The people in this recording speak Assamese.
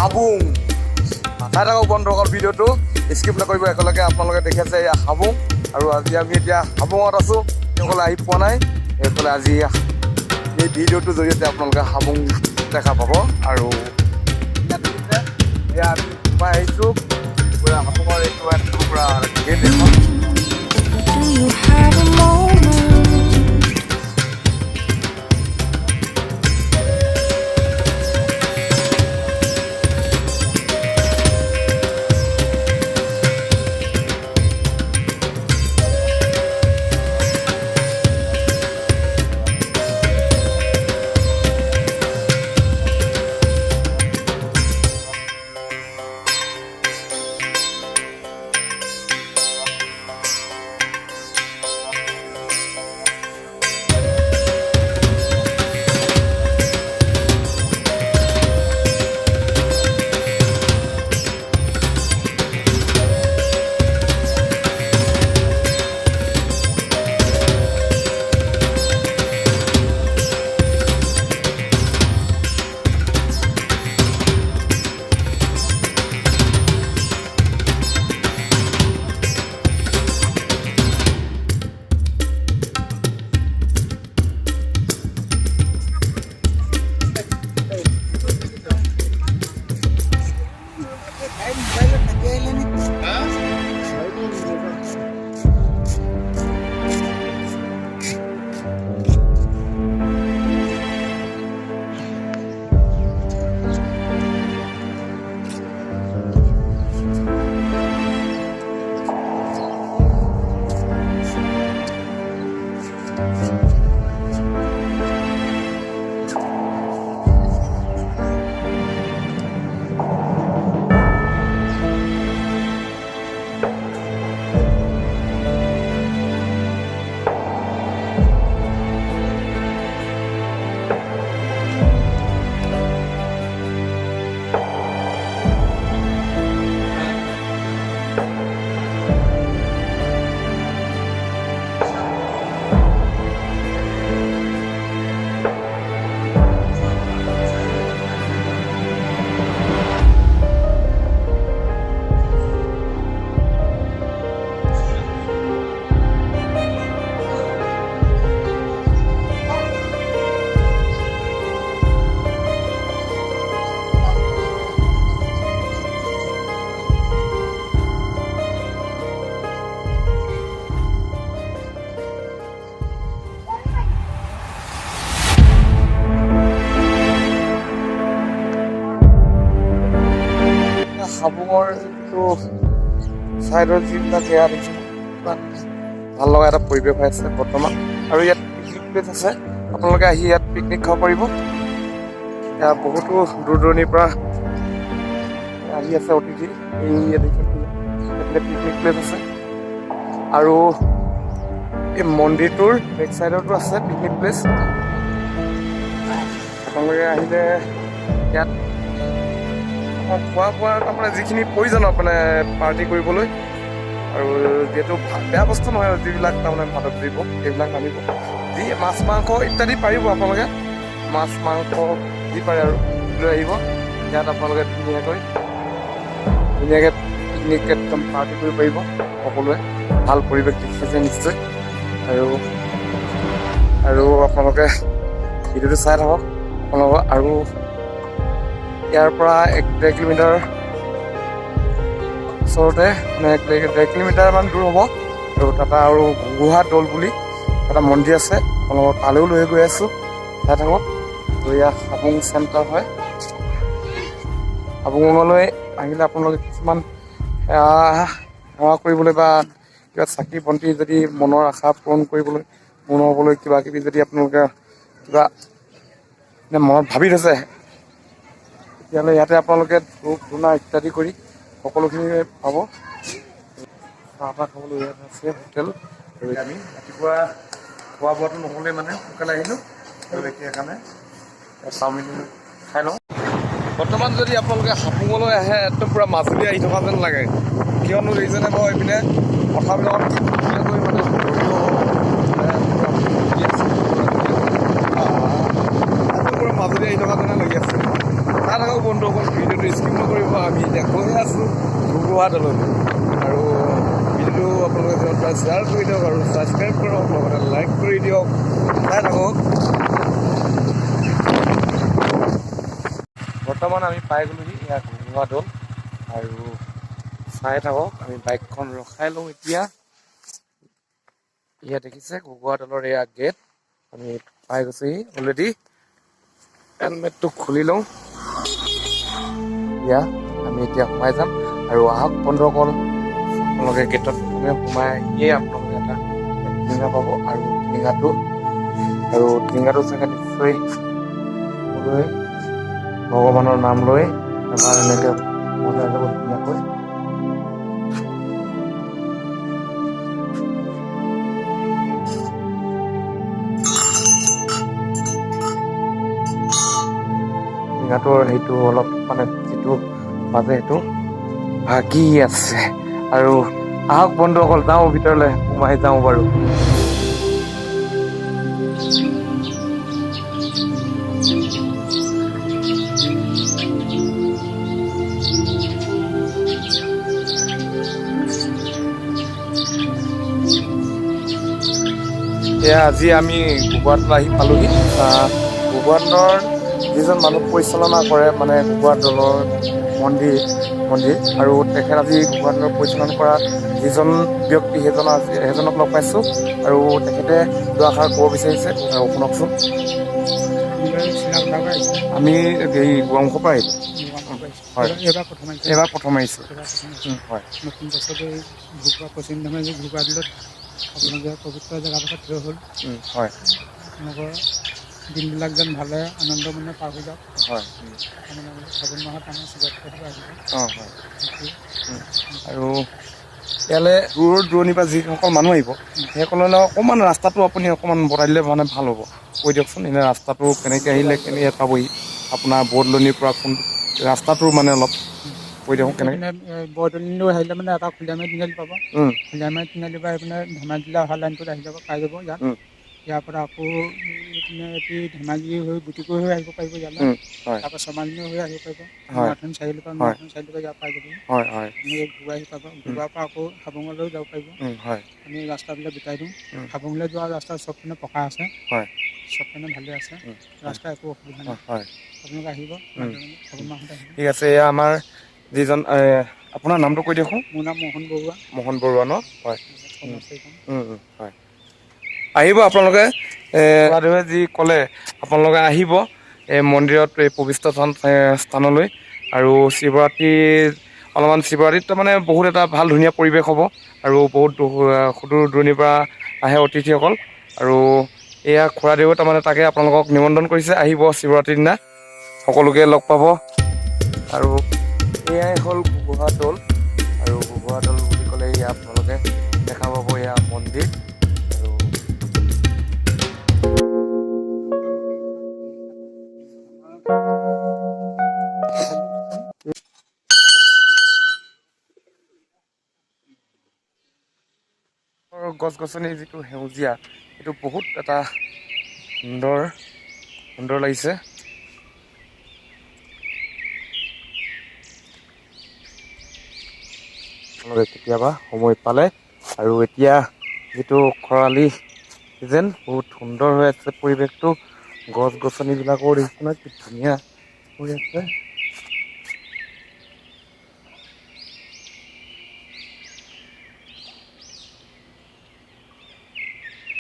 হাবুং চাই থাকক বন্ধুসকল ভিডিঅ'টো স্কিপ নকৰিব একেলগে আপোনালোকে দেখি আছে এয়া হাবুং আৰু আজি আমি এতিয়া হাবুঙত আছোঁ সেইসকলে আহি পোৱা নাই সেইসকলে আজি এই ভিডিঅ'টোৰ জৰিয়তে আপোনালোকে হাবুং দেখা পাব আৰু এয়া আমি সোমাই আহিছোঁ পুৰা হাবুঙৰ এইটো পুৰা গেট এখন হাবুঙৰ এইটো ছাইডৰ যিবিলাক এয়া দেখিছোঁ ভাল লগা এটা পৰিৱেশ হৈ আছে বৰ্তমান আৰু ইয়াত পিকনিক প্লেচ আছে আপোনালোকে আহি ইয়াত পিকনিক খাব পাৰিব ইয়াত বহুতো দূৰ দূৰণিৰ পৰা আহি আছে অতিথি এই পিকনিক প্লেচ আছে আৰু এই মন্দিৰটোৰ বেক চাইডতো আছে পিকনিক প্লেচ আপোনালোকে আহিলে ইয়াত খোৱা বোৱা তাৰমানে যিখিনি প্ৰয়োজন মানে পাৰ্টি কৰিবলৈ আৰু যিহেতু বেয়া বস্তু নহয় আৰু যিবিলাক তাৰমানে ভাতত দিব সেইবিলাক নামিব যি মাছ মাংস ইত্যাদি পাৰিব আপোনালোকে মাছ মাংস যি পাৰে আৰু লৈ আহিব ইয়াত আপোনালোকে ধুনীয়াকৈ পিকনিক একদম পাৰ্টি কৰিব পাৰিব সকলোৱে ভাল পৰিৱেশ দেখিছে নিশ্চয় আৰু আপোনালোকে ভিডিঅ'টো চাই থাকক আপোনালোকৰ আৰু ইয়াৰ পৰা 1-1.5 কিলোমিটাৰ ওচৰতে মানে 1.5 কিলোমিটাৰমান দূৰ হ'ব আৰু তাতে আৰু গুহা দৌল বুলি এটা মন্দিৰ আছে আপোনালোকৰ তালৈও লৈ গৈ আছোঁ চাই থাকক আৰু ইয়াত হাবুং চেণ্টাৰ হয় হাবুঙলৈ আহিলে আপোনালোকে কিছুমান সেৱা কৰিবলৈ বা কিবা চাকি বন্তি যদি মনৰ আশা পূৰণ কৰিবলৈ পূৰ্ণ হ'বলৈ কিবা কিবি যদি আপোনালোকে কিবা মনত ভাবি থৈছে তেতিয়াহ'লে ইয়াতে আপোনালোকে ধূপ ধূনা ইত্যাদি কৰি সকলোখিনি পাব চাহ তাহ খাবলৈ ইয়াত আছে হোটেল আৰু আমি ৰাতিপুৱা খোৱা বোৱাটো নহ'লে মানে সোনকালে আহিলোঁ আৰু এতিয়া সেইকাৰণে চাওমিন খাই লওঁ বৰ্তমান যদি আপোনালোকে হাবুঙলৈ আহে একদম পূৰা মাজুলী আহি থকা যেন লাগে কিয়নো ৰিজনে বাৰু এইপিনে কথাবিলাকত ধুনীয়াকৈ মানে পূৰা মাজুলী আহি থকা যেনে লাগি আছে চাই থাকক বন্ধুসকল ভিডিঅ'টো স্কিপ শ্বেয়াৰ কৰি দিয়ক আৰু ছাবস্ক্ৰাইব কৰক, লগতে লাইক কৰি দিয়ক। চাই থাকক। বৰ্তমান আমি পাই গ'লোহি ইয়াত ঘুগুৱা দৌল, আৰু চাই থাকক। আমি বাইকখন ৰখাই লওঁ এতিয়া। ইয়াত দেখিছে ঘুগুৱা দৌলৰ এয়া গেট, আমি পাই গৈছোহি অলৰেডি। হেলমেটটো খুলি লওঁ। এয়া আমি এতিয়া সোমাই যাম, আৰু আহক বন্ধুসকল, আপোনালোকে গেটত সোমাই আহিয়ে আপোনালোকে এটা টিলিঙা পাব, আৰু টিলিঙাটো চাগে নিশ্চয় সকলোৱে ভগৱানৰ নাম লৈ এবাৰ এনেকে বজাই যাব ধুনীয়াকৈ। টিলিঙাটোৰ সেইটো অলপ মানে যিটো মাজে সেইটো ভাগি আছে, আৰু আহক বন্ধুসকল যাওঁ ভিতৰলৈ, সোমাই যাওঁ বাৰু। এয়া আজি আমি ঘুগুৱা দৌল আহি পালোহি। ঘুগুৱা দৌলৰ যিজন মানুহ পৰিচালনা কৰে, মানে ঘুগুৱা দৌলৰ মন্দিৰ, আৰু তেখেত আজি ঘুগুৱা দৌলৰ পৰিচালনা কৰা যিজন ব্যক্তি, সেইজনক লগ পাইছোঁ, আৰু তেখেতে দুআষাৰ ক'ব বিচাৰিছে, আৰু শুনকচোন। আমি এই গোৱামুখৰ পৰা আহিলোঁ। হয়, এইবাৰ প্ৰথম আহিছোঁ। হয়, নতুন বছৰতে ঘুগুৱা পশ্চিম ধেমাজি ঘুগুৱা দৌলত আপোনালোকে পবিত্ৰ জেগাডোখৰত থিয় হ'ল। হয়, আপোনালোকৰ দিনবিলাক যেন ভালে আনন্দ মনে পাৰ হৈ যাওক। হয়, ফাগুন মাহত আমাৰ শিৱৰাত্ৰি আহিব। অঁ হয়, আৰু ইয়ালৈ দূৰ দূৰণিৰ পৰা যিসকল মানুহ আহিব, সেইসকললৈ অকণমান ৰাস্তাটো আপুনি অকণমান বঢ়াই দিলে মানে ভাল হ'ব। কৈ দিয়কচোন, এনে ৰাস্তাটো কেনেকৈ আহিলে কেনেকৈ পাবহি, আপোনাৰ বৰদলনিৰ পৰা কোন ৰাস্তাটো মানে অলপ কৈ দিয়ক কেনেকৈ। বৰদলনিলৈ আহিলে মানে এটা খুলীয়ামাৰি তিনিআলি পাব। খুলীয়ামাৰি তিনিআলিৰ পৰা এইপিনে ধেমাজিলৈ অহা লাইনটোত আহি যাব, পাই যাব ইয়াত। ইয়াৰ পৰা আকৌ এইপিনে ধেমাজি হৈ বুটিকৈ হৈ আহিব পাৰিব ইয়ালৈ। হয়, তাৰপৰা ছমালিনী হৈ আহিব পাৰিব। হয়, নৰাথান চাৰিআলিৰ পৰা হয়, ইয়াত পাই যাব। হয়, হয়, আপোনালোকে ঘুগুৱা আহি পাব, ঘুগুৱাৰ পৰা আকৌ হাবুঙলৈও যাব পাৰিব। হয়, আমি ৰাস্তাবিলাক গোটাই দিওঁ। হাবুঙলৈ যোৱা ৰাস্তা চবপিনে পকা আছে, হয়, চবপিনে ভালে আছে, ৰাস্তা একো অসুবিধা নাই। হয়, আপোনালোকে আহিব, মাজে মাজে ফাগুন মাহত আহিব। ঠিক আছে। এয়া আমাৰ যিজন, আপোনাৰ নামটো কৈ দিয়কচোন। মোৰ নাম মোহন বৰুৱা। মোহন বৰুৱা ন? হয়, কৰ্মচাৰীখন। হয়, আহিব আপোনালোকে। ৰাধৱে যি ক'লে, আপোনালোকে আহিব এই মন্দিৰত, এই পবিত্ৰ স্থানলৈ। আৰু অলপমান শিৱৰাত্ৰিত মানে বহুত এটা ভাল ধুনীয়া পৰিৱেশ হ'ব, আৰু বহুত সুদূৰ দূৰণিৰ পৰা আহে অতিথিসকল, আৰু এয়া খুৰাদেৱে তাৰমানে তাকে আপোনালোকক নিমন্ত্ৰণ কৰিছে, আহিব শিৱৰাত্ৰিৰ দিনা, সকলোকে লগ পাব। আৰু এয়াই হ'ল ঘুগুৱা দৌল, আৰু ঘুগুৱা দৌল বুলি ক'লে এয়া আপোনালোকে দেখা পাব, এয়া মন্দিৰ। গছ গছনিৰ যিটো সেউজীয়া, সেইটো বহুত এটা সুন্দৰ লাগিছে। আপোনালোকে কেতিয়াবা সময় পালে, আৰু এতিয়া যিটো খৰালি চিজন, বহুত সুন্দৰ হৈ আছে পৰিৱেশটো, গছ গছনিবিলাকো দেখিছে নহয় কি ধুনীয়া হৈ আছে।